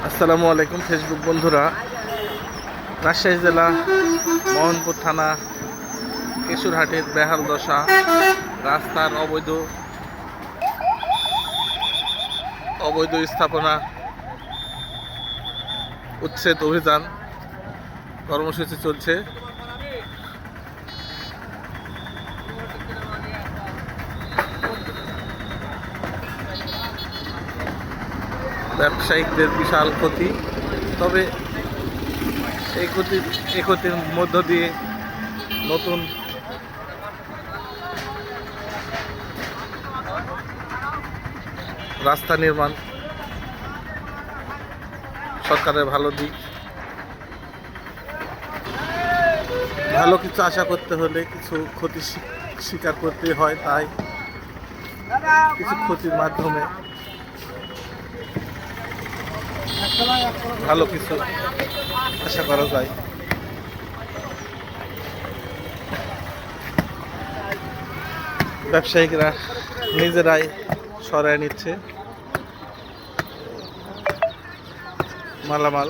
আসসালামু আলাইকুম ফেসবুক বন্ধুরা। রাজশাহী জেলা মোহনপুর থানা কেশুরহাটের বেহাল দশা, রাস্তার অবৈধ স্থাপনা উচ্ছেদ অভিযান কর্মসূচি চলছে। ব্যবসায়িকদের বিশাল ক্ষতি, তবে এই ক্ষতির মধ্য দিয়ে নতুন রাস্তা নির্মাণ সরকারের ভালো দিক। ভালো কিছু আশা করতে হলে কিছু ক্ষতি স্বীকার করতে হয়, তাই কিছু ক্ষতির মাধ্যমে ভালো কিছু আশা করা যায়। ব্যবসায়িকরা নিজেরাই সরায় নিচ্ছে মালামাল।